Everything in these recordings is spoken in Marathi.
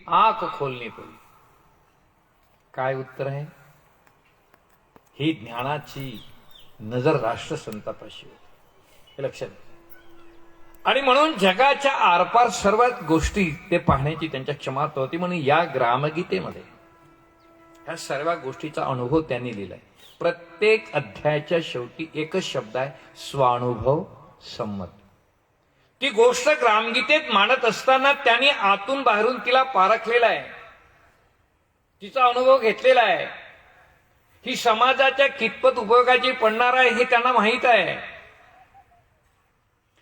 आंख खोलनी पडली. काय उत्तर आहे? ही ज्ञानाची नजर राष्ट्रसंतापाशी होती, हे लक्षात घ्या. आणि म्हणून जगाच्या आरपार सर्व गोष्टी ते पाहण्याची त्यांच्या क्षमता होती. म्हणून या ग्रामगीतेमध्ये ह्या सर्व गोष्टीचा अनुभव त्यांनी लिहिलाय. प्रत्येक अध्यायाच्या शेवटी एकच शब्द आहे, स्वानुभव संमत. ती गोष्ट ग्रामगीतेत मांडत असताना त्यांनी आतून बाहेरून तिला पारखलेला आहे, तिचा अनुभव घेतलेला आहे. ही समाजाच्या कितपत उपयोगाची पडणार आहे हे त्यांना माहीत आहे.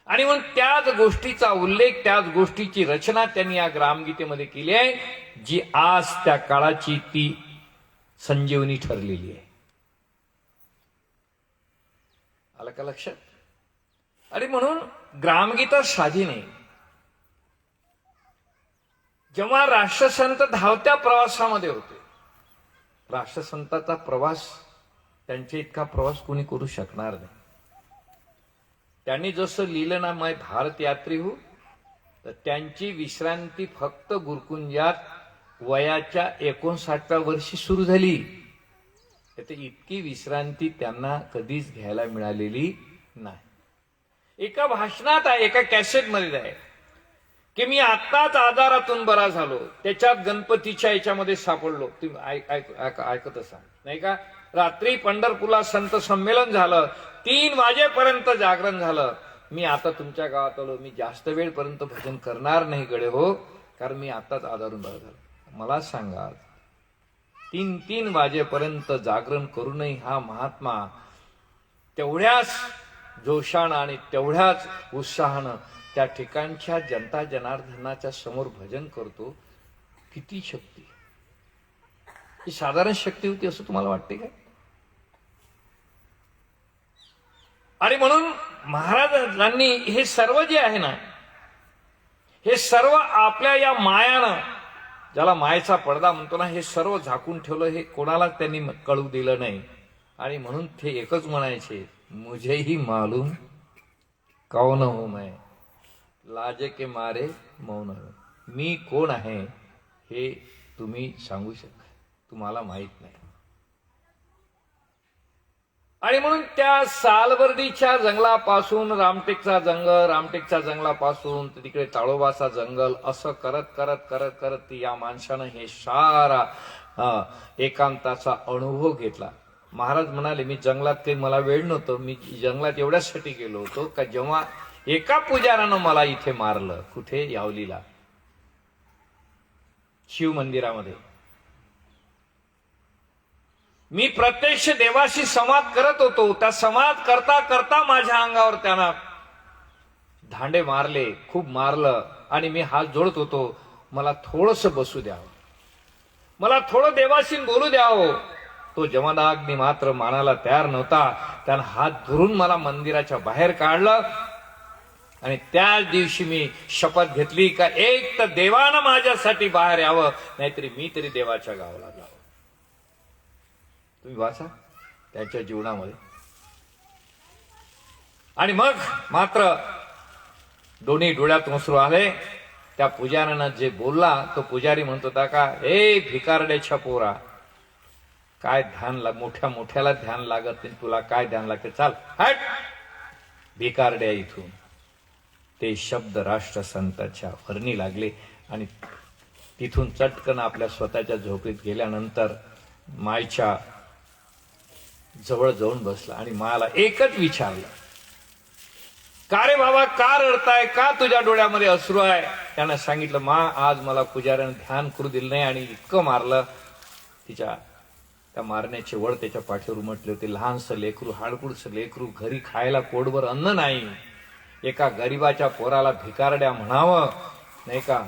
आणि म्हणून त्याच गोष्टीचा उल्लेख, त्याच गोष्टीची रचना त्यांनी या ग्रामगीतेमध्ये केली आहे, जी आज त्या काळाची ती संजीवनी ठरलेली आहे. आलं का लक्षात? आणि म्हणून ग्रामगीता साधी नाही. जेव्हा राष्ट्रसंत धावत्या प्रवासामध्ये होते, राष्ट्रसंताचा प्रवास, त्यांच्या इतका प्रवास कोणी करू शकणार नाही. त्यांनी जसं लिहिलं ना, मैं भारत यात्री हूं, तर त्यांची विश्रांती फक्त गुरुकुंजात वयाच्या 59व्या वर्षी सुरू झाली. तर इतकी विश्रांती त्यांना कधीच घ्यायला मिळालेली नाही. एका भाषणात आहे, एका कॅसेटमध्ये आहे की मी आत्ताच आजारातून बरा झालो, त्याच्यात गणपतीच्या याच्यामध्ये सापडलो. तुम्ही ऐकत असाल नाही का? रात्री पंढरपूरला संत संमेलन झालं, 3 वाजेपर्यंत जागरण झालं. मी आता तुमच्या गावात आलो, मी जास्त वेळपर्यंत भजन करणार नाही गडे हो, कारण मी आताच आजारून बरा झालो. मला सांगा, 3 वाजेपर्यंत जागरण करूनही हा महात्मा तेवढ्याच जोशानं आणि तेवढ्याच उत्साहानं त्या ठिकाणच्या जनता जनार्दनाच्या समोर भजन करतो. किती शक्ती! ही साधारण शक्ती होती असं तुम्हाला वाटते का? आणि म्हणून महाराजांनी हे सर्व जे आहे ना, हे सर्व आपल्या या मायानं, ज्याला मायेचा पडदा म्हणतो ना, हे सर्व झाकून ठेवलं. हे कोणाला त्यांनी कळू दिलं नाही. आणि म्हणून ते एकच म्हणायचे, मुझे ही मालूम कौन हूं मैं, लाजे के मारे मौन हूं. मी कोण आहे हे तुम्ही सांगू शकता, तुम्हाला माहित नाही. आणि म्हणून त्या सालबर्डीच्या जंगलापासून रामटेकचा जंगल, रामटेकच्या जंगलापासून तिकडे ताळोबाचा जंगल, असं करत करत करत करत या माणसानं हे सारा एकांताचा अनुभव घेतला. महाराज म्हणाले, मी जंगलात काही मला वेळ नव्हतं, मी जंगलात एवढ्यासाठी गेलो होतो का जेव्हा एका पुजारानं मला इथे मारलं. कुठे? यावलीला, शिव मंदिरामध्ये. मी प्रत्यक्ष देवाशी संवाद करत होतो. त्या संवाद करता करता माझ्या अंगावर त्यानं धांडे मारले, खूप मारलं. आणि मी हात जोडत होतो, मला थोडस बसू द्यावं, मला थोडं देवाशी बोलू द्यावं. तो जमदाग्नी मात्र मानायला तयार नव्हता. त्यानं हात धरून मला मंदिराच्या बाहेर काढलं. आणि त्याच दिवशी मी शपथ घेतली का एक तर देवानं माझ्यासाठी बाहेर यावं, नाहीतरी मी तरी देवाच्या गावाला जावं. तुम्ही वाचा त्याच्या जीवनामध्ये. आणि मग मात्र दोन्ही डोळ्यात अश्रू आले. त्या पुजाऱ्यानं जे बोलला, तो पुजारी म्हणत होता का, ए भिकारड्याच्या पोरा, काय ध्यान मोठ्या मोठ्याला ध्यान लागत नाही, तुला काय ध्यान लागते, चाल हट भिकारड्या इथून. ते शब्द राष्ट्रसंताच्या वर्णी लागले. आणि तिथून चटकन आपल्या स्वतःच्या झोपडीत गेल्यानंतर मायच्या जवळ जाऊन बसला आणि माला एकच विचारलं, का रे बाबा, का रडताय, का तुझ्या डोळ्यामध्ये अश्रू आहे? त्यानं सांगितलं, मा आज मला पुजाऱ्यानं ध्यान करू दिलं नाही आणि इतकं मारलं. त्या मारण्याचे वळ त्याच्या पाठीवर उमटले होते. लहानसं लेकरू, हाडकुडचं लेकरू, घरी खायला पोटभर अन्न नाही, एका गरीबाच्या पोराला भिकारड्या म्हणावं नाही का?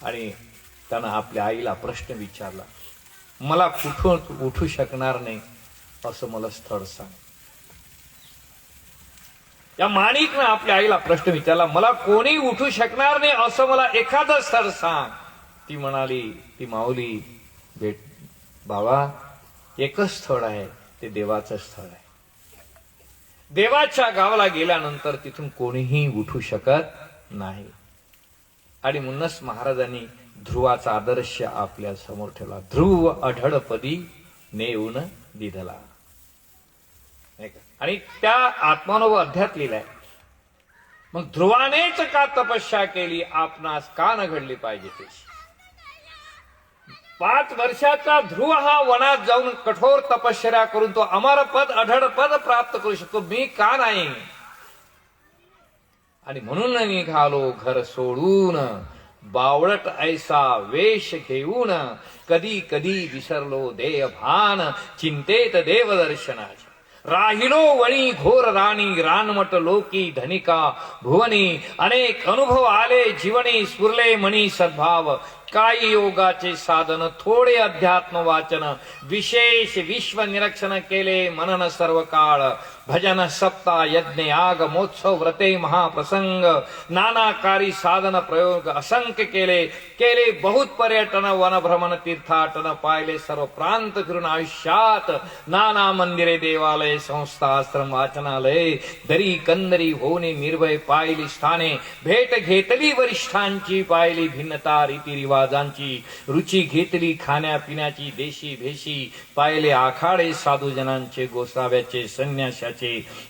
आणि त्यानं आपल्या आईला प्रश्न विचारला, मला कुठून उठू शकणार नाही असं मला स्थळ सांग. या माणिकनं आपल्या आईला प्रश्न विचारला, मला कोणी उठू शकणार नाही असं मला एखादं स्थळ सांग. ती म्हणाली, ती माऊली, भेट बाबा, एकच स्थळ आहे, ते देवाचं स्थळ आहे. देवाच्या गावाला गेल्यानंतर तिथून कोणीही उठू शकत नाही. आणि म्हणूनच महाराजांनी ध्रुवाचा आदर्श आपल्या समोर ठेवला. ध्रुव अढळपदी नेऊन दिधला, नाही का? आणि त्या आत्मानुभव अध्यात लिहिलाय. मग ध्रुवानेच का तपस्या केली, आपणास का न घडली पाहिजे ते. 5 वर्षाचा ध्रुव हा वनात जाऊन कठोर तपश्चर्या करून तो अमर पद अढळ पद प्राप्त करू शकतो, मी का नाही? आणि म्हणून निघालो घर सोडून, बावळट ऐसा वेश घेऊन, कधी कधी विसरलो देह भान, चिंतेत देवदर्शनाचे. राहिलो वणी घोर राणी, रानमट लोकी धनिका भुवनी, अनेक अनुभव आले जीवनी, स्फुरले मनी सद्भाव. काही योगाचे साधन, थोडे अध्यात्म वाचन, विशेष विश्व निरीक्षण केले मनन सर्व काळ. भजन सप्ताह यज्ञ याग मोत्सव व्रते महाप्रसंग, नानाकारी साधन प्रयोग असंख्य केले. केले बहुत पर्यटन वन भ्रमण तीर्थाटन, पाहिले सर्व प्रांत फिरून आयुष्यात. नाना मंदिरे देवालय संस्था आश्रम वाचनालय, दरी कंदरी होणे निर्भय पाहिली स्थाने. भेट घेतली वरिष्ठांची, पाहिली भिन्नता रीतिरिवाजांची. रुची घेतली खाण्यापिण्याची देशी भेशी, पाहिले आखाडे साधूजनांचे गोसाव्याचे संन्याशाचे.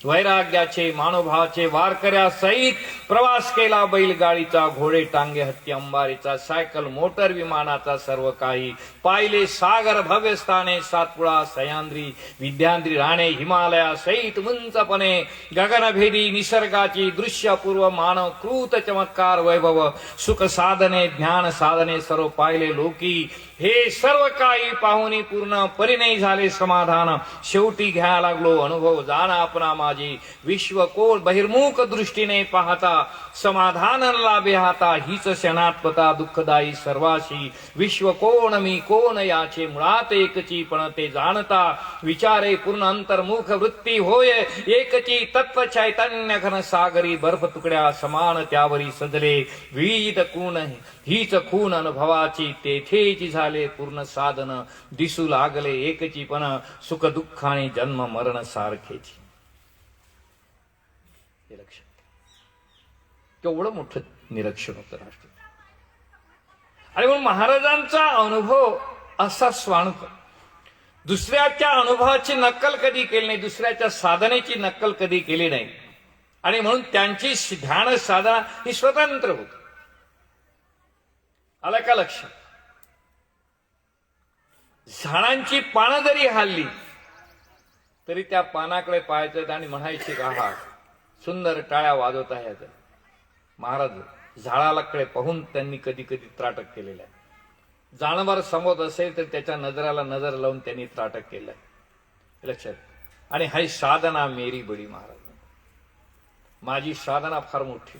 वैराग्याचे मानोभावाचे वारकऱ्या सहित प्रवास केला. बैलगाडीचा घोडे टांगे हत्ती अंबारीचा, सायकल मोटर विमानाचा सर्व काही. पाहिले सागर भव्य स्थाने, सातपुडा सह्याद्री विद्याद्री राणे, हिमालया सहित उंचपणे. गगनभेदी निसर्गाची दृश्य अपूर्व, मानव कृत चमत्कार वैभव. सुख साधने ज्ञान साधने सर्व पाहिले लोकी. हे सर्व काही पाहुनी पूर्ण परिणय झाले समाधान. शेवटी घ्या लागलो अनुभव जाणा आपणा माझी. विश्व कोण बहिर्मुख दृष्टीने पाहता, समाधान लाभे हाता. हीच क्षणात्मता दुःखदायी सर्वाशी. विश्व कोण मी कोण याचे मुळात एकची, पण ते जाणता विचारे पूर्ण अंतर्मुख वृत्ती होय एकची. तत्व चैतन्य घन सागरी, बर्फ तुकड्या समान त्यावरी सजले. विविध खूण हीच खून अनुभवाची, तेथेची झाले पूर्ण साधन. दिसू लागले एकची पण, सुख दुःख आणि जन्म मरण सारखेची. हे लक्षात, केवढं मोठं निरीक्षण होतं राष्ट्र. आणि म्हणून महाराजांचा अनुभव असा स्वानुभव. दुसऱ्याच्या अनुभवाची नक्कल कधी केली नाही, दुसऱ्याच्या साधनेची नक्कल कधी केली नाही. आणि म्हणून त्यांची ध्यान साधना ही स्वतंत्र होती. आलं का लक्षात? झाडांची पानं जरी हल्ली तरी त्या पानाकडे पाहायचं आणि म्हणायचे का हा सुंदर टाळ्या वाजवत आहे. महाराज झाडालाकडे पाहून त्यांनी कधी कधी त्राटक केलेलं आहे. जानवर समोर असेल तर त्याच्या नजराला नजर लावून त्यांनी त्राटक केलं आहे. लक्षात. आणि हाय साधना मेरी बडी. महाराज माझी साधना फार मोठी.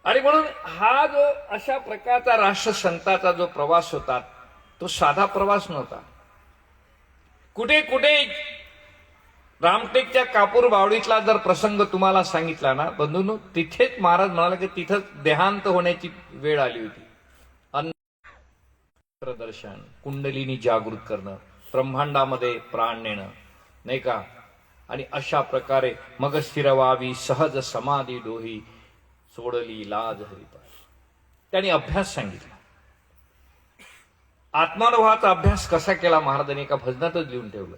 आणि म्हणून हा जो अशा प्रकारचा राष्ट्रसंताचा जो प्रवास होता तो साधा प्रवास नव्हता. कुठे कुठे रामटेकच्या कापूर बावडीतला जर प्रसंग तुम्हाला सांगितला ना बंधूंनो, तिथेच महाराज म्हणाला की तिथंच देहांत होण्याची वेळ आली होती. प्रदर्शन, कुंडलिनी जागृत करणं, ब्रह्मांडामध्ये प्राण नेणं, नाही का. आणि अशा प्रकारे मग स्थिरवावी सहज समाधी डोही, सोडली लाज हरिपाय. त्यांनी अभ्यास सांगितला. आत्मानुभवाचा अभ्यास कसा केला महाराजांनी एका भजनातच लिहून ठेवलं.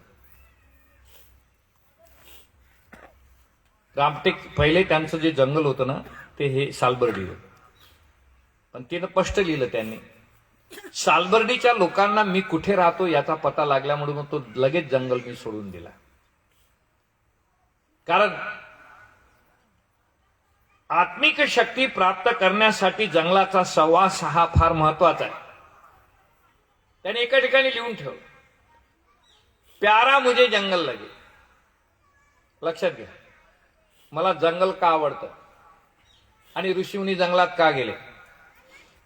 रामटेक पहिले त्यांचं जे जंगल होतं ना ते हे सालबर्डी होतं, पण तिनं स्पष्ट लिहिलं त्यांनी. सालबर्डीच्या लोकांना मी कुठे राहतो याचा पता लागल्यामुळे मग तो लगेच जंगल मी सोडून दिला. कारण आत्मिक शक्ती प्राप्त करण्यासाठी जंगलाचा सहवास हा फार महत्वाचा आहे. त्याने एका ठिकाणी लिहून ठेवलं, प्यारा मुझे जंगल लगे. लक्षात घ्या, मला जंगल का आवडतं आणि ऋषीमुनी जंगलात का गेले.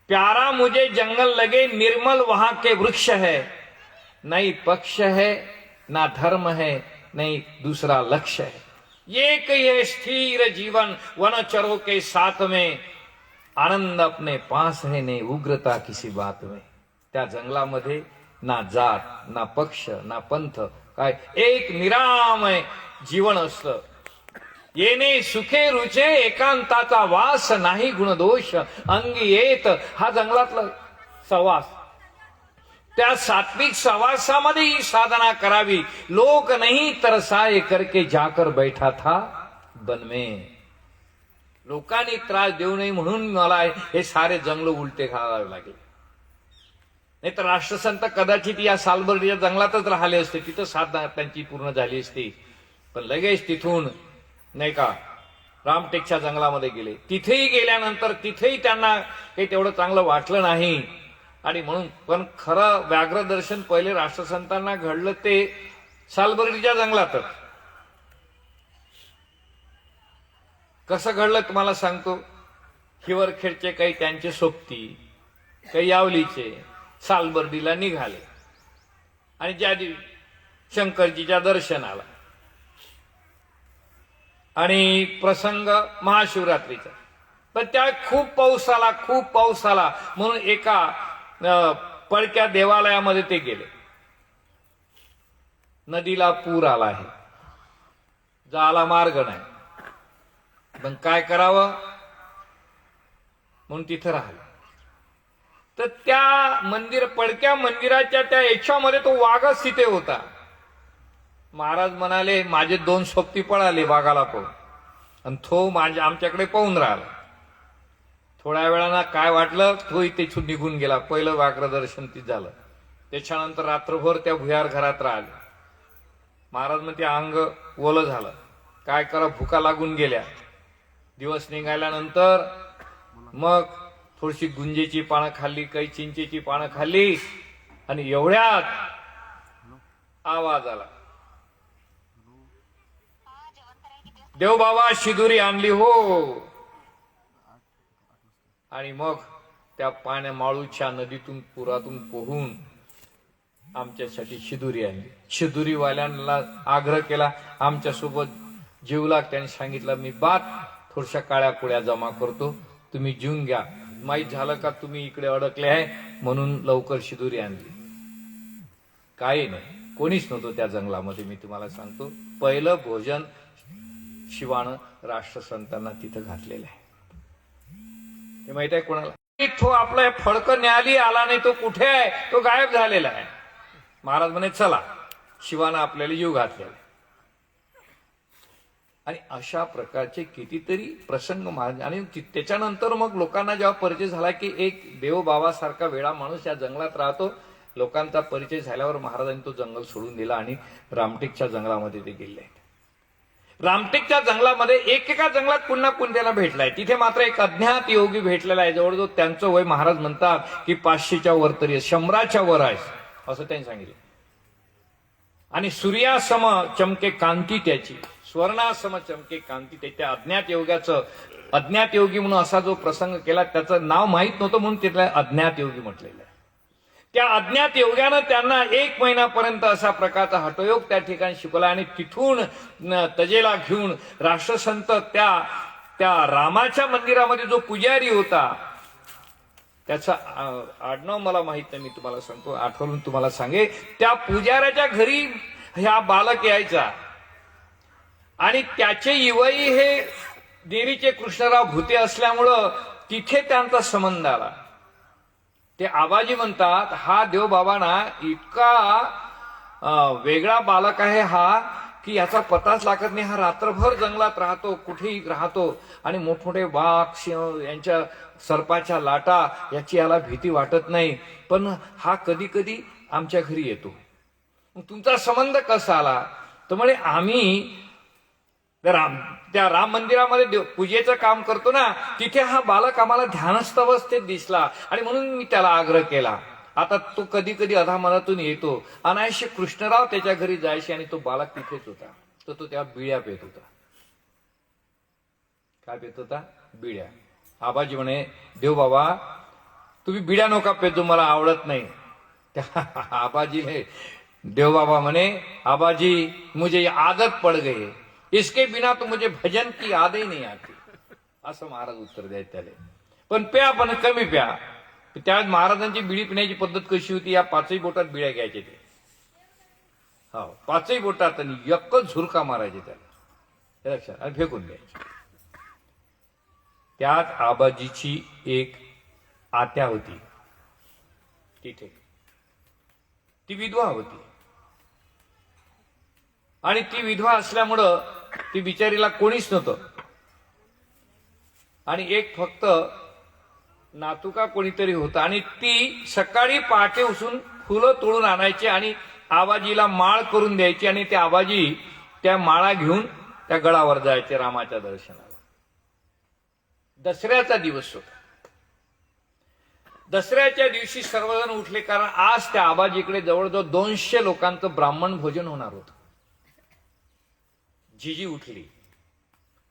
प्यारा मुझे जंगल लगे, निर्मल वहां के वृक्ष है, नहीं पक्ष है ना धर्म है, नहीं दूसरा लक्ष्य है. एक ये स्थिर जीवन वनचरों के साथ में, आनंद अपने पास है, नहीं उग्रता किसी बात में. त्या जंगलामध्ये ना जात ना पक्ष ना पंथ, काय एक निरामय जीवन असतं. येणे सुखे रुचे एकांताचा वास नाही गुणदोष अंगी येत हा जंगलातला सहवास. त्या सात्विक सहवासामध्ये ही साधना करावी. लोक नाही तरसाए करके जाकर बैठा था वन में. लोकांनी त्रास देऊ नये म्हणून मला हे सारे जंगल उलटे घालावे लागले. नाही तर राष्ट्रसंत कदाचित या सालबर्डीच्या जंगलातच राहिले असते, तिथं साधना त्यांची पूर्ण झाली असती. पण लगेच तिथून नाही का रामटेकच्या जंगलामध्ये गेले. तिथेही गेल्यानंतर तिथेही त्यांना काही तेवढं चांगलं वाटलं नाही. आणि म्हणून पण खरं व्याघ्रदर्शन पहिले राष्ट्रसंतांना घडलं ते सालबर्डीच्या जंगलातच. कसं घडलं तुम्हाला सांगतो. हिवरखेडचे काही त्यांचे सोबती, काही यावलीचे सालबर्डीला निघाले आणि ज्या दिवशी शंकरजीच्या दर्शनाला आणि प्रसंग महाशिवरात्रीचा, तर त्या खूप पाऊस आला म्हणून एका पडक्या देवालयामध्ये ते गेले. नदीला पूर आला आहे, जायला मार्ग नाही, पण काय करावं म्हणून तिथं राहिलं. तर त्या पडक्या मंदिराच्या त्या याच्यामध्ये तो वाघच तिथे होता. महाराज म्हणाले माझे 2 सोबती पळाले वाघाला पाहून आणि तो आमच्याकडे पाहून राहिला. थोड्या वेळानं काय वाटलं, तोही तिथून निघून गेला. पहिलं व्याघ्रदर्शन ती झालं. त्याच्यानंतर रात्रभर त्या भुयार घरात राहिले. महाराज म्हणते अंग ओलं झालं, काय करा, भुका लागून गेल्या. दिवस निघाल्यानंतर मग थोडीशी गुंजेची पानं खाल्ली, काही चिंचेची पानं खाल्ली आणि एवढ्यात आवाज आला, देवबाबा शिदुरी आणली हो. आणि मग त्या पाण्या माळूच्या नदीतून पुरातून पोहून आमच्यासाठी शिदुरी आणली. शिदुरीवाल्यांना आग्रह केला, आमच्यासोबत जीवला. त्यांनी सांगितलं मी थोडशा काळ्या कुळ्या जमा करतो, तुम्ही जीवन घ्या. माहीत झालं का तुम्ही इकडे अडकले आहे म्हणून लवकर शिदुरी आणली. काही नाही, कोणीच नव्हतं त्या जंगलामध्ये. मी तुम्हाला सांगतो, पहिलं भोजन शिवानं राष्ट्रसंतांना तिथं घातलेलं आहे. हे माहित आहे कोणाला? तो आपलं फडकं न्याली आला नाही, तो कुठे आहे, तो गायब झालेला आहे. महाराज म्हणे चला, शिवानं आपल्याला जीव घातलेला. आणि अशा प्रकारचे कितीतरी प्रसंग महाराज. आणि त्याच्यानंतर मग लोकांना जेव्हा परिचय झाला की एक देवबाबासारखा वेळा माणूस या जंगलात राहतो, लोकांचा परिचय झाल्यावर महाराजांनी तो जंगल सोडून दिला आणि रामटेकच्या जंगलामध्ये ते गेले आहेत. रामटेकच्या जंगलामध्ये एकेका जंगलात पुन्हा पुण्याला भेटलाय. तिथे मात्र एक अज्ञात योगी भेटलेला आहे. जवळजवळ त्यांचं वय महाराज म्हणतात की 500च्या वर तरी, 100च्या वर आहे असं त्यांनी सांगितलं. आणि सूर्यासम चमके कांती त्याची, स्वर्णासम चमके कांती त्याच्या अज्ञात योगाचं. अज्ञात योगी म्हणून असा जो प्रसंग केला त्याचं नाव माहीत नव्हतं म्हणून तिथला अज्ञात योगी म्हटलेलं आहे. त्या अज्ञात योग्यानं त्यांना 1 महिन्यापर्यंत असा प्रकारचा हठयोग त्या ठिकाणी शिकवला. आणि तिथून तजेला घेऊन राष्ट्रसंत त्या रामाच्या मंदिरामध्ये जो पुजारी होता, त्याचा आडनाव मला माहित नाही, मी तुम्हाला सांगतो, आठवून तुम्हाला सांगे. त्या पुजाऱ्याच्या घरी ह्या बालक यायचा आणि त्याचे इवई हे देवीचे कृष्णराव भुते असल्यामुळं तिथे त्यांचा संबंध आला. ते आबाजी म्हणतात हा देवबाबांना इतका वेगळा बालक आहे हा की याचा पताच लागत नाही. हा रात्रभर जंगलात राहतो, कुठेही राहतो आणि मोठमोठे वाघ, सिंह, यांच्या सर्पाच्या लाटा, याची याला भीती वाटत नाही. पण हा कधी कधी आमच्या घरी येतो. तुमचा संबंध कसा आला? तर म्हणे आम्ही त्या राम मंदिरामध्ये पूजेचं काम करतो ना, तिथे हा बालक आम्हाला ध्यानस्थ अवस्थेत दिसला आणि म्हणून मी त्याला आग्रह केला. आता तो कधी कधी अधामनातून येतो. अनायसे कृष्णराव त्याच्या घरी जायचे आणि तो बालक तिथेच होता. तर तो त्या बिड्या पेत होता. काय पेत होता? बिड्या. आबाजी म्हणे देवबाबा तुम्ही बिड्या नका पेतो, मला आवडत नाही. त्या आबाजीने देवबाबा म्हणे आबाजी मुझे आदत पड गई, इसके बिना तो मुझे भजन की याद ही नहीं आती. असं महाराज उत्तर द्यायचे त्याला. पण प्या, पण कमी प्या. त्या महाराजांची बिडी पिण्याची पद्धत कशी होती, या 5ही बोटात बिड्या घ्यायचे ते. हो, 5ही बोटात आणि एकच झुरका मारायचे त्याला. हे लक्षात आणि फेकून द्यायचे. त्यात आबाजीची एक आत्या होती तिथे, ती विधवा होती आणि ती विधवा असल्यामुळं ती बिचारीला कोणीच नव्हतं आणि एक फक्त नातुका कोणीतरी होता आणि ती सकाळी पहाटे उठून फुलं तोडून आणायची आणि आबाजीला माळ करून द्यायची आणि ते आबाजी त्या माळा घेऊन त्या गडावर जायचे रामाच्या दर्शनाला. दसऱ्याचा दिवस होता. दसऱ्याच्या दिवशी सर्वजण उठले, कारण आज त्या आबाजीकडे जवळजवळ 200 लोकांचं ब्राह्मण भोजन होणार होतं. जिजी उठली,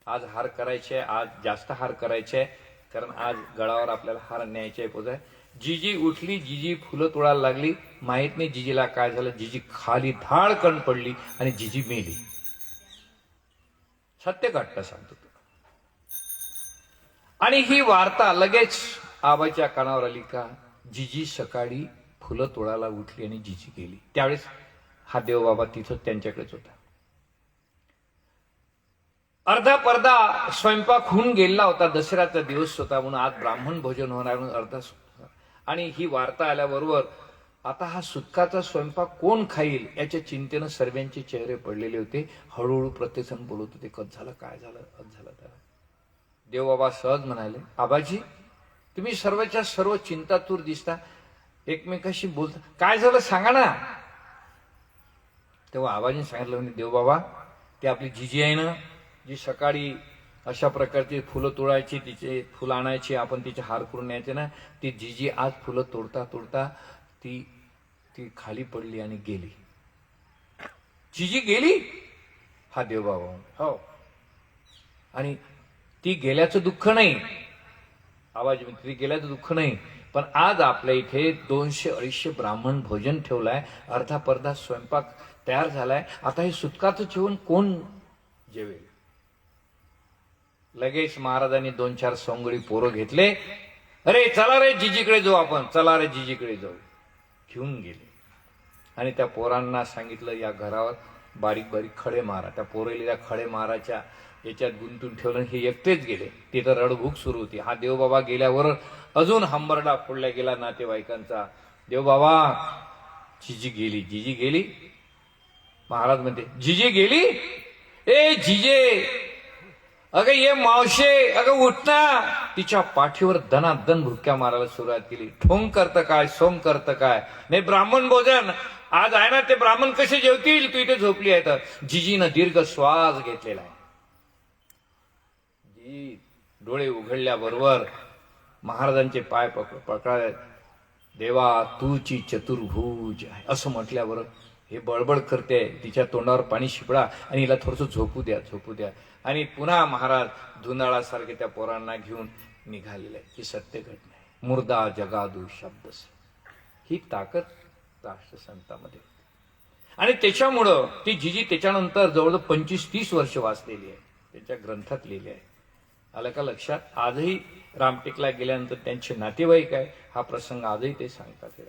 आज हार करायचे, आज जास्त हार करायचे, कारण आज गडावर आपल्याला हार न्यायचे पोचाय. जिजी उठली, जिजी फुलं तोडायला लागली. माहित नाही जिजीला काय झालं, जिजी खाली धाडकन पडली आणि जिजी मेली. सत्य घटना सांगतो. आणि ही वार्ता लगेच आबाच्या कानावर आली का जिजी सकाळी फुलं तोडायला उठली आणि जिजी गेली. त्यावेळेस हा देवबाबा तिथं त्यांच्याकडेच होता. अर्धा पर्दा स्वयंपाक होऊन गेला होता. दसऱ्याचा दिवस होता म्हणून आज ब्राह्मण भोजन होणार म्हणून अर्धा. आणि ही वार्ता आल्याबरोबर आता हा सुटकाचा स्वयंपाक कोण खाईल याच्या चिंतेनं सर्वांचे चेहरे पडलेले होते. हळूहळू प्रत्येकजण बोलत होते, कच झालं, काय झालं, कच झालं. त्याला देवबाबा सहज म्हणाले, आबाजी तुम्ही सर्वच्या सर्व चिंतातूर दिसता, एकमेकाशी बोलता, काय झालं सांगा ना. तेव्हा आबाजीने सांगितलं, म्हणजे देवबाबा ती आपली जिजी आहे ना, जी सकाळी अशा प्रकारची फुलं तोडायची, तिचे फुलं आणायची, आपण तिचे हार करून न्यायचे ना, ती जिजी आज फुलं तोडता तोडता ती खाली पडली आणि गेली. जिजी गेली? हा देवबाबा हो. आणि ती गेल्याचं दुःख नाही, आवाज ती गेल्याचं दुःख नाही, पण आज आपल्या इथे 200-250 ब्राह्मण भोजन ठेवलाय, अर्धा पर्धा स्वयंपाक तयार झालाय. आता हे सुटकाचं जेवण कोण जेवेल? लगेच महाराजांनी 2-4 सोंगडी पोरं घेतले. अरे चला रे जिजीकडे जाऊ आपण, चला रे जिजीकडे जाऊ. घेऊन गेले आणि त्या पोरांना सांगितलं, या घरावर बारीक बारीक खडे मारा. त्या पोरेला त्या खडे माराच्या याच्यात गुंतून ठेवलं. हे एकटेच गेले. तिथं रडभूक सुरू होती. हा देवबाबा गेल्यावर अजून हंबरडा फोडला गेला नातेवाईकांचा. देवबाबा जिजी गेली, जिजी गेली. महाराज म्हणते, जिजी गेली? ए जिजे, अगं ये मावशे, अगं उठ ना. तिच्या पाठीवर दनादन भुक्या मारायला सुरुवात केली. ठोंग करतं काय, सोंग करतं काय, नाही ब्राह्मण भोजन आज आहे ना, ते ब्राह्मण कसे जेवतील, तू इथे झोपली आहे तर. जिजीनं दीर्घ श्वास घेतलेला आहे. डोळे उघडल्याबरोबर महाराजांचे पाय पकडाय, देवा तूची चतुर्भुज आहे असं म्हटल्यावर हे बडबड करते, तिच्या तोंडावर पाणी शिपडा आणि हिला थोडंसं झोपू द्या, झोपू द्या. आणि पुन्हा महाराज धुंदाळासारखे त्या पोरांना घेऊन निघालेले आहे. ही सत्य घटना आहे. मुर्दा जगादू शब्द, ही ताकद राष्ट्रसंतामध्ये. आणि त्याच्यामुळं ती जिजी त्याच्यानंतर जवळजवळ 25-30 वर्ष वाचलेली आहे, त्यांच्या ग्रंथात लिहिली आहे. आलं का लक्षात? आजही रामटेकला गेल्यानंतर त्यांचे नातेवाईक आहे, हा प्रसंग आजही ते सांगतात.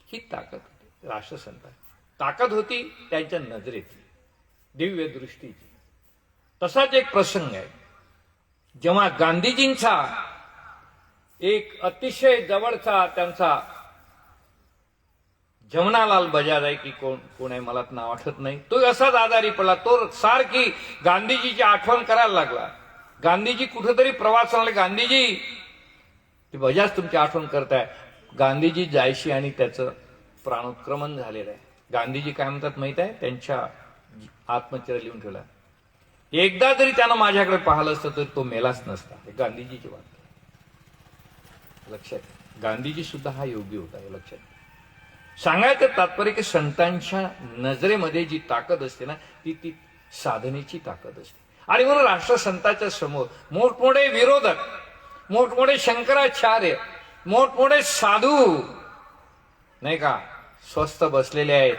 ही ताकद होती राष्ट्रसंत. ताकद होती त्यांच्या नजरेतली, दिव्य दृष्टीची. तसाच एक प्रसंग आहे, जेव्हा गांधीजींचा एक अतिशय जवळचा त्यांचा जमनालाल बजाज आहे की कोण आहे मला नाव आठवत नाही, तो असाच आजारी पडला. तो सारखी गांधीजीची आठवण करायला लागला. गांधीजी कुठेतरी प्रवास चालले, गांधीजी ते बजाज तुमची आठवण करताय. गांधीजी जायशी आणि त्याचं प्राणोत्क्रमण झालेलं आहे. गांधीजी काय म्हणतात माहित आहे, त्यांच्या आत्मचर्या लिहून ठेवला, एकदा जरी त्यानं माझ्याकडे पाहिलं असतं तर तो मेलाच नसता. हे गांधीजीची वाक्य लक्षात. गांधीजी सुद्धा हा योगी होता, हे लक्षात. सांगायचं तात्पर्य की संतांच्या नजरेमध्ये जी ताकद असते ना, ती साधनेची ताकद असते. आणि म्हणून राष्ट्रसंतांच्या समोर मोठमोठे विरोधक, मोठमोठे शंकराचार्य, मोठमोठे साधू नाही का स्वस्थ बसलेले आहेत.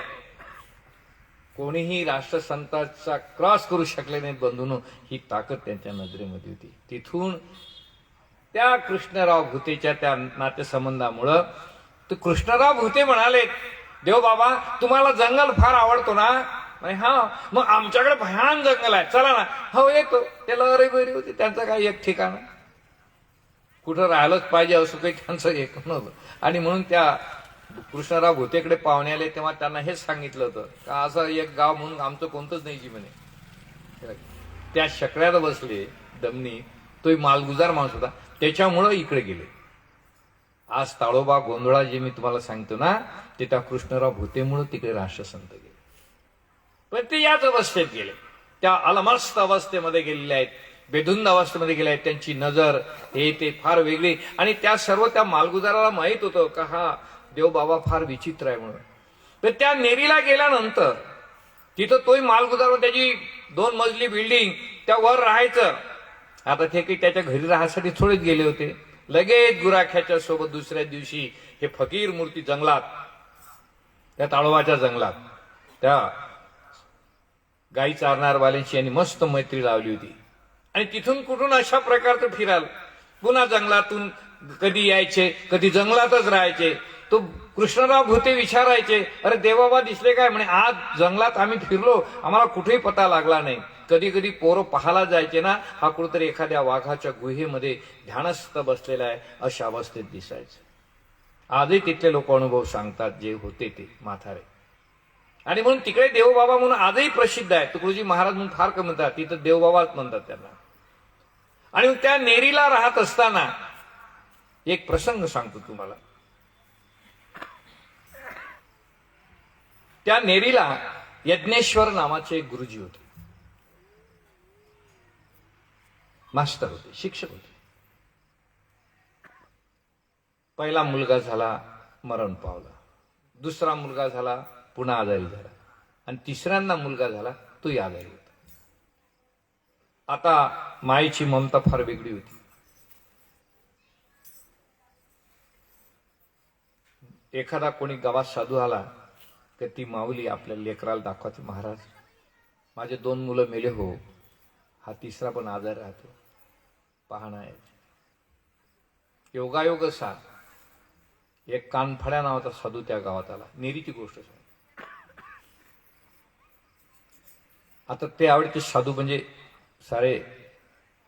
कोणीही राष्ट्रसंतांचा क्रॉस करू शकले नाहीत बंधूंनो. ही ताकद त्यांच्या नजरेमध्ये होती. तिथून त्या कृष्णराव भुतेच्या त्या नातेसंबंधामुळं कृष्णराव भुते म्हणाले, देव बाबा तुम्हाला जंगल फार आवडतो ना, म्हणे हा, मग आमच्याकडे भयान जंगल आहे, चला ना. हो येतो. ते लहरी बहिरी होती, त्यांचं काही एक ठिकाण कुठं राहिलंच पाहिजे असं काही त्यांचं एक नव्हतं. आणि म्हणून त्या कृष्णराव भोतेकडे पाहुणे आले तेव्हा त्यांना हेच सांगितलं होतं का असं एक गाव म्हणून आमचं कोणतंच नाही जी म्हणे. त्या शकड्यात बसले दमनी, तो मालगुजार माणूस होता, त्याच्यामुळं इकडे गेले. आज ताळोबा गोंधळा जे मी तुम्हाला सांगतो ना, ते त्या कृष्णराव भोतेमुळे तिकडे राष्ट्रसंत गेले. पण ते याच अवस्थेत गेले, त्या अलमस्त अवस्थेमध्ये गेलेले आहेत, बेधुंद अवस्थेमध्ये गेले आहेत. त्यांची नजर हे ते फार वेगळी. आणि त्या सर्व त्या मालगुजाराला माहित होतं का हा देव बाबा फार विचित्र आहे म्हणून. तर त्या नेरीला गेल्यानंतर तिथं तोही मालगुजार, त्याची 2 मजली बिल्डिंग, त्या वर राहायचं. आता ते काही त्याच्या घरी राहायसाठी थोडेच गेले होते. लगेच गुराख्याच्या सोबत दुसऱ्या दिवशी हे फकीर मूर्ती जंगलात, त्या ताळोबाच्या जंगलात त्या गाई चारणारवाल्यांची यांनी मस्त मैत्री लावली होती. आणि तिथून कुठून अशा प्रकारचं फिराल, पुन्हा जंगलातून कधी यायचे, कधी जंगलातच राहायचे. तो कृष्णराव भोते विचारायचे, अरे देवाबा दिसले काय? म्हणे आज जंगलात आम्ही फिरलो, आम्हाला कुठेही पता लागला नाही. कधी कधी पोरं पाहायला जायचे ना, हा कुठेतरी एखाद्या वाघाच्या गुहेमध्ये ध्यानस्थ बसलेला आहे अशा अवस्थेत दिसायचं. आजही तिथले लोक अनुभव सांगतात जे होते ते म्हातारे. आणि म्हणून तिकडे देवबाबा म्हणून आजही प्रसिद्ध आहे. तुकडोजी महाराज म्हणून फार कमी म्हणतात, तिथं देवबाबाच म्हणतात त्यांना. आणि त्या नेरीला राहत असताना एक प्रसंग सांगतो तुम्हाला. त्या नेरीला यज्ञेश्वर नावाचे एक गुरुजी होते, मास्टर होते, शिक्षक होते. पहिला मुलगा झाला, मरण पावला. दुसरा मुलगा झाला, पुन्हा आजारी झाला. आणि तिसऱ्यांदा मुलगा झाला, तोही आजारी होता. आता मायेची ममता फार वेगळी होती. एखादा कोणी गावात साधू आला तर ती माऊली आपल्या लेकराला दाखवते, महाराज माझे 2 मुलं मेले हो, हा तिसरा पण आजार राहतो, पाहणा आहे. योगायोग असा एक कानफड्या नावाचा साधू त्या गावात आला. नेरीची गोष्ट सांग. आता ते आवडते साधू म्हणजे सारे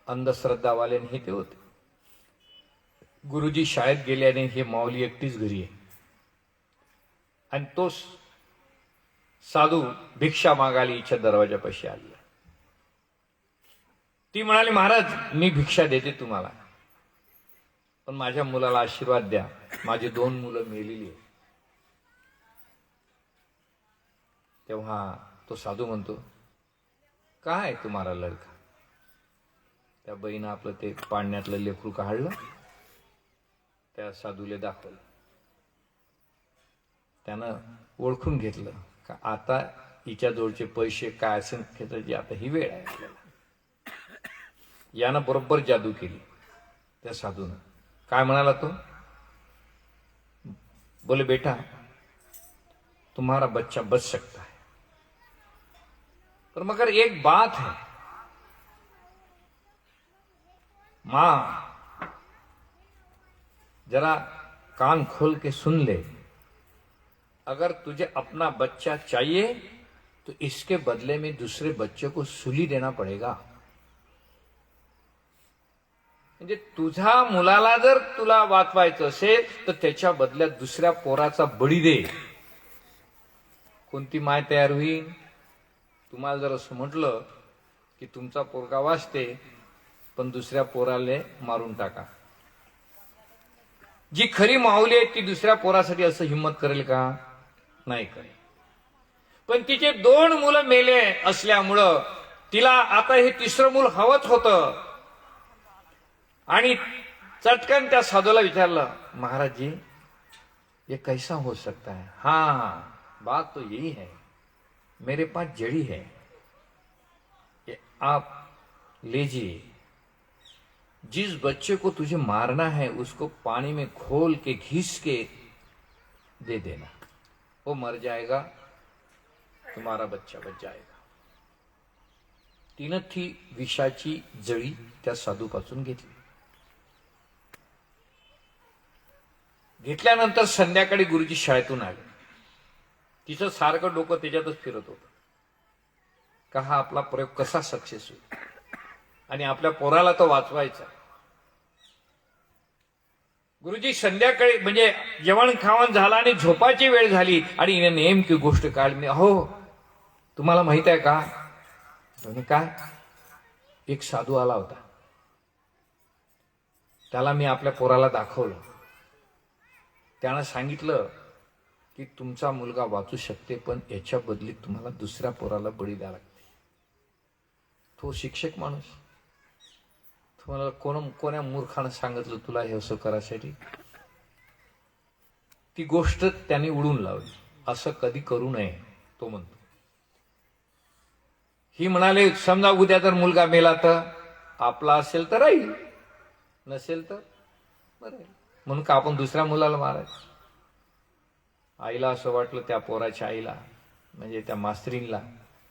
अंधश्रद्धावाले हे ते होते. गुरुजी शाळेत गेल्याने हे माऊली एकटीच घरी आहे. आणि तो साधू भिक्षा मागायला हिच्या दरवाजापाशी आली. ती म्हणाली, महाराज मी भिक्षा देते तुम्हाला, पण माझ्या मुलाला आशीर्वाद द्या, माझे 2 मुलं मेलेली आहेत. तेव्हा तो साधू म्हणतो, काय तुम्हाला लडका? त्या बाईनं आपलं ते पाण्यातलं लेकरू काढलं, त्या साधूला दाखवलं. त्यानं ओळखून घेतलं का आता हिच्या जवळचे पैसे काय असेल खेळायची आता ही वेळ आहे आपल्याला. यानं बरोबर जादू केली त्या साधूनं. काय म्हणाला तो? बोले बेटा तुम्हारा बच्चा बच सकता है, पर मगर एक बात है, मां जरा कान खोल के सुन ले, अगर तुझे अपना बच्चा चाहिए तो इसके बदले में दूसरे बच्चे को सुली देना पड़ेगा. म्हणजे तुझ्या मुलाला जर तुला वाचवायचं असेल तर त्याच्या बदल्यात दुसऱ्या पोराचा बळी दे. कोणती माय तयार होईल? तुम्हाला जर असं म्हटलं की तुमचा पोरगा वाचते पण दुसऱ्या पोराला मारून टाका, जी खरी माऊली आहे ती दुसऱ्या पोरासाठी असं हिंमत करेल का? नाही करेल. पण तिचे 2 मुलं मेले असल्यामुळं तिला आता हे तिसरं मूल हवंच होतं. आणि चटकन त्या साधूला विचारलं, महाराज जी ये कैसा हो सकता है? हाँ बात तो यही है, मेरे पास जड़ी है, ये आप लीजिए, जिस बच्चे को तुझे मारना है उसको पानी में खोल के घिस के दे देना, वो मर जाएगा, तुम्हारा बच्चा बच जाएगा. तिनं ती विषाची जळी त्या साधूपासून घेतली. घेतल्यानंतर संध्याकाळी गुरुजी शाळेतून आले. तिचं सारखं डोकं त्याच्यातच फिरत होतं. का हा आपला प्रयोग कसा सक्सेस होईल आणि आपल्या पोराला तो वाचवायचा. गुरुजी संध्याकाळी म्हणजे जेवण खावण झालं आणि झोपाची वेळ झाली आणि हिने नेमकी गोष्ट काढली. अहो तुम्हाला माहित आहे का? म्हणे काय? एक साधू आला होता, त्याला मी आपल्या पोराला दाखवलं. त्यानं सांगितलं की तुमचा मुलगा वाचू शकते, पण याच्या बदलीत तुम्हाला दुसऱ्या पोराला बळी द्यावा लागते. तो शिक्षक माणूस, तुम्हाला कोण्या मूर्खानं सांगितलं तुला हे असं करायसाठी? ती गोष्ट त्यांनी उडून लावली. असं कधी करू नये तो म्हणतो. ही म्हणाले समजा उद्या जर मुलगा मेला तर आपला असेल तर राहील, नसेल तर बरं. म्हणून का आपण दुसऱ्या मुलाला मारायचं? आईला असं वाटलं, त्या पोराच्या आईला म्हणजे त्या मास्तरींला,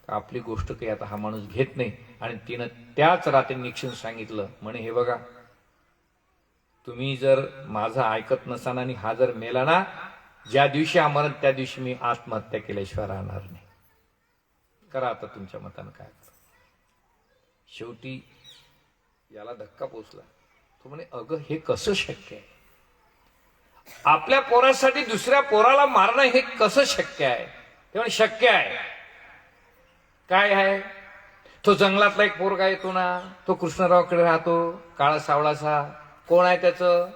आपली गोष्ट काही आता हा माणूस घेत नाही. आणि तिनं त्याच रात्री निक्षून सांगितलं, म्हणे हे बघा, तुम्ही जर माझं ऐकत नसाल आणि हा जर मेला ना, ज्या दिवशी हा मरण त्या दिवशी मी आत्महत्या केल्याशिवाय राहणार नाही. करा आता तुमच्या मतानं काय. शेवटी याला धक्का पोचला. तो म्हणे अगं हे कसं शक्य आहे? आपल्या पोरासाठी दुसऱ्या पोराला मारणं हे कसं शक्य आहे? ते म्हणे शक्य आहे. काय आहे? तो जंगलातला एक पोरगा येतो ना, तो कृष्णरावकडे राहतो, काळा सावळासा. कोण आहे त्याचं?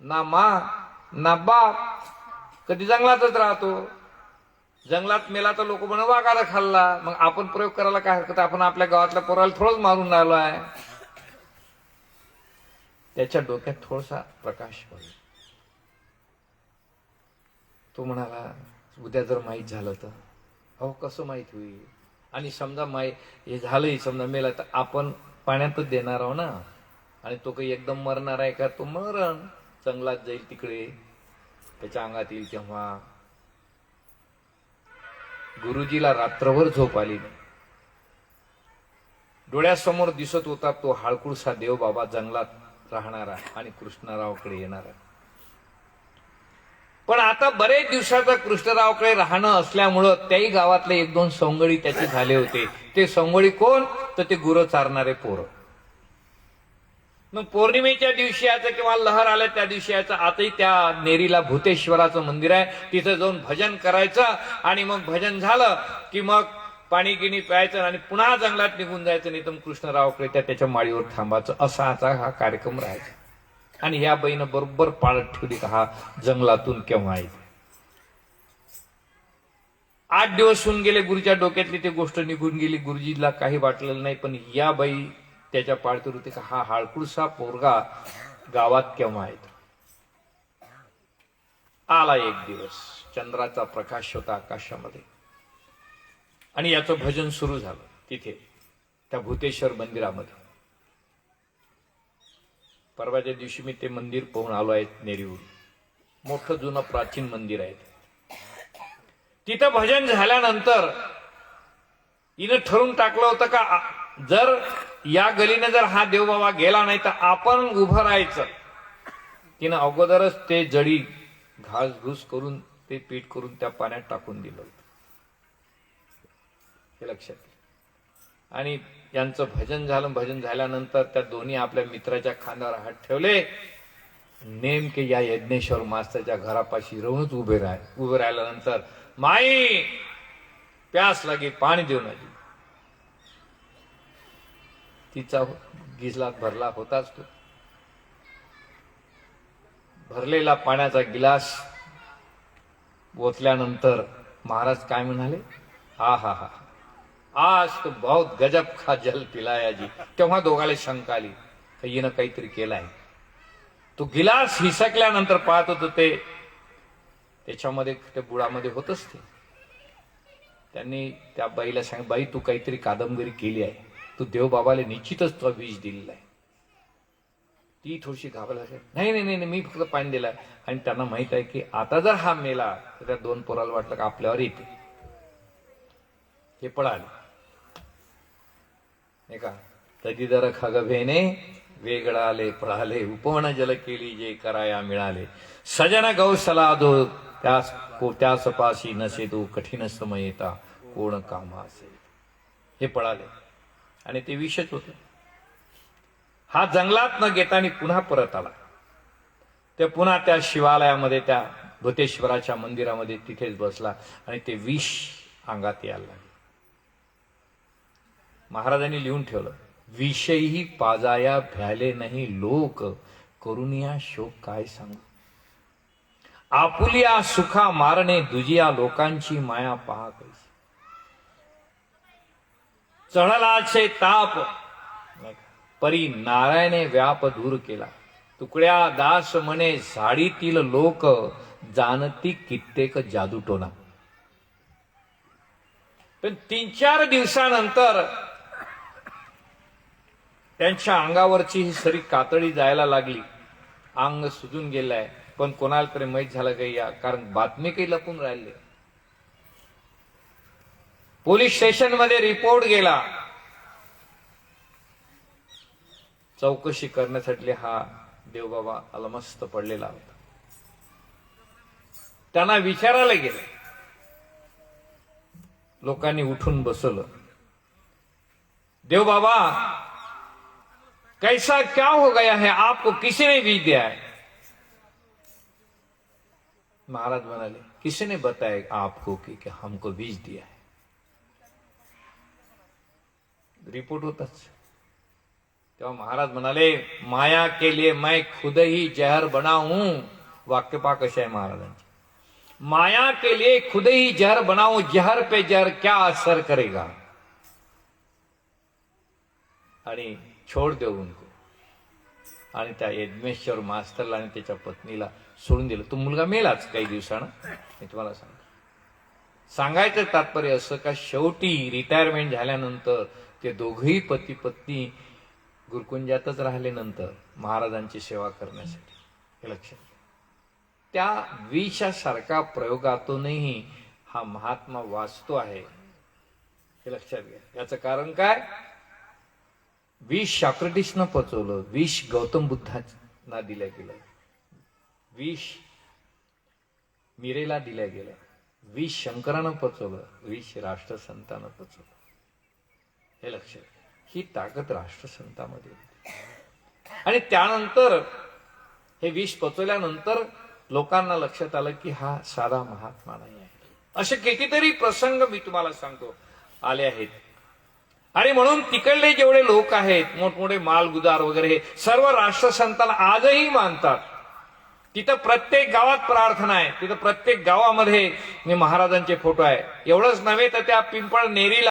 ना मा ना बाप, कधी जंगलातच राहतो. जंगलात मेला तर लोक म्हणे वाघाला खाल्ला. मग आपण प्रयोग करायला काय हरकत? आपण आपल्या गावातल्या पोराला थोडंच मारून राहिलो आहे. त्याच्या डोक्यात थोडासा प्रकाश पडला. तो म्हणाला उद्या जर माहीत झालं तर? अहो कसं माहीत होईल? आणि समजा हे झालंही, समजा मेला तर आपण पाण्यातच देणार आहो ना. आणि तो काही एकदम मरणार आहे का? तो मरण जंगलात जाईल, तिकडे त्याच्या अंगात येईल तेव्हा. गुरुजीला रात्रभर झोप आली नाही. डोळ्यासमोर दिसत होता तो हाळकुळसा देव बाबा जंगलात राहणारा आणि कृष्णरावकडे येणारा. पण आता बरेच दिवसाचं कृष्णरावकडे राहणं असल्यामुळं त्याही गावातले एक दोन सोंगडी त्याचे झाले होते. ते सोंगडी कोण? तर ते गुरं चारणारे पोरं. मग पौर्णिमेच्या दिवशी यायचं किंवा लहर आल्या त्या दिवशी यायचं. आताही त्या नेरीला भूतेश्वराचं मंदिर आहे, तिथं जाऊन भजन करायचं. आणि मग भजन झालं की मग पाणी गिणी प्यायचं आणि पुन्हा जंगलात निघून जायचं. नाही तर कृष्णरावकडे त्याच्या माळीवर थांबायचं. असा आता हा कार्यक्रम राहायचा. आणि ह्या बाईनं बरोबर पाळत ठेवली का हा जंगलातून केव्हा येते. 8 दिवस होऊन गेले. गुरुच्या डोक्यातली ती गोष्ट निघून गेली. गुरुजीला काही वाटलेलं नाही. पण या बाई त्याच्या पाळतीवर होती का हा हाळकुळसा पोरगा गावात केव्हा येतो. आला एक दिवस. चंद्राचा प्रकाश होता आकाशामध्ये आणि याचं भजन सुरू झालं तिथे त्या भूतेश्वर मंदिरामध्ये. परवाच्या दिवशी मी ते मंदिर पाहून आलो आहे नेरीहून. मोठं जुनं प्राचीन मंदिर आहे. तिथं भजन झाल्यानंतर हिनं ठरवून टाकलं होतं का जर या गलीने जर हा देवबाबा गेला नाही तर आपण उभं राहायचं. तिनं अगोदरच ते जडी घासघूस करून ते पीठ करून त्या पाण्यात टाकून दिलं होतं. हे लक्षात घ्या. आणि यांचं भजन झालं. भजन झाल्यानंतर त्या दोन्ही आपल्या मित्राच्या खांद्यावर हात ठेवले. नेमके या यज्ञेश्वर मास्तरच्या घरापाशी राहूनच उभे राहिल्यानंतर माई प्यास लागे पाणी देऊ नये. तिचा गिलास भरला होताच. तो भरलेला पाण्याचा गिलास ओतल्यानंतर महाराज काय म्हणाले? हा हा हा, आज तो बहुत गजब का जल पिलाया जी. तेव्हा दोघाले शंका आली हिनं काहीतरी केलाय. तो गिलास हिसकल्यानंतर पाहत होतो ते त्याच्यामध्ये त्या बुडामध्ये होतच ते. त्यांनी त्या बाईला सांगितलं बाई तू काहीतरी कादंबरी केली आहे. तू देवबाबाला निश्चितच तो विष दिलेला आहे. ती थोडीशी घाबरली. नाही नाही नाही मी फक्त पाणी दिलाय. आणि त्यांना माहित आहे की आता जर हा मेला तर त्या दोन पोराला वाटलं का आपल्यावर येते. हे पळाले नाही का. तदी दर खगभेने वेगळाले पळाले उपवन जल केली जे कराया मिळाले. सजन गौसला दो त्यास पाशी नसे तो कठीण समय येता कोण कामा असे. हे पळाले आणि ते विषच होतं. हा जंगलात न गेता आणि पुन्हा परत आला. ते पुन्हा त्या शिवालयामध्ये, त्या भूतेश्वराच्या मंदिरामध्ये तिथेच बसला आणि ते विष अंगात यायला लागले. महाराजांनी लिहून ठेवलं, विषयही पाजाया भ्याले नाही लोक, करुनिया शोक काय सांगू. आपुलिया सुखा मारणे दुजिया, लोकांची माया पहा कैसी. चढलाचे ताप परी नारायणे व्याप दूर केला. तुकड्या दास म्हणे झाडीतील लोक, जाणती कित्येक जादू टोना. पण 3-4 दिवसानंतर त्यांच्या अंगावरची ही सरी कातडी जायला लागली. अंग सुजून गेलाय, पण कोणाला तरी माहीत झालं काही, कारण बातमी काही लपून राहिले. पोलीस स्टेशन मध्ये रिपोर्ट गेला. चौकशी करण्यासाठी हा देवबाबा अलमस्त पडलेला होता. त्यांना विचारायला गेलं. लोकांनी उठून बसवलं. देवबाबा, कैसा क्या हो गया है, आपको किसने विष दिया है. महाराज म्हणाले, किसने बताया आपको कि हमको विष दिया है. रिपोर्ट होताच. तेव्हा महाराज म्हणाले, माया के लिए मैं खुद ही जहर बना हूं. वाक्य पहा कशा आहे महाराजांची. माया के लिए खुद ही जहर बनाऊं, जहर पे जहर क्या असर करेगा. आणि छोड देऊ उनको. आणि त्या यज्ञेश्वर मास्तरला आणि त्याच्या पत्नीला सोडून दिलं. तो मुलगा मेलाच काही दिवसानं. मी तुम्हाला सांगायचं तात्पर्य असं का शेवटी रिटायरमेंट झाल्यानंतर ते दोघही पती पत्नी गुरुकुंजातच राहिले नंतर महाराजांची सेवा करण्यासाठी. हे लक्षात घ्या. त्या विषासारखा प्रयोगातूनही हा महात्मा वाचतो आहे, हे लक्षात घ्या. याचं कारण काय. विष सॉक्रेटिसनं पचवलं, विष गौतम बुद्धांना दिलं गेलं, विष मीरेला दिलं गेलं, विष शंकरानं पचवलं, विष राष्ट्रसंतानं पचवलं. हे लक्षात घ्या. ही ताकद राष्ट्रसंतामध्ये होती. आणि त्यानंतर हे विष पचवल्यानंतर लोकांना लक्षात आलं की हा साधा महात्मा नाही आहे. असे कितीतरी प्रसंग मी तुम्हाला सांगतो आले आहेत. आणि म्हणून तिकडले जेवढे लोक आहेत, मोठमोठे मालगुजार वगैरे, हे सर्व राष्ट्रसंतांना आजही मानतात. तिथं प्रत्येक गावात प्रार्थना आहे. तिथं प्रत्येक गावामध्ये मी महाराजांचे फोटो आहे. एवढंच नव्हे तर त्या पिंपळ नेरीला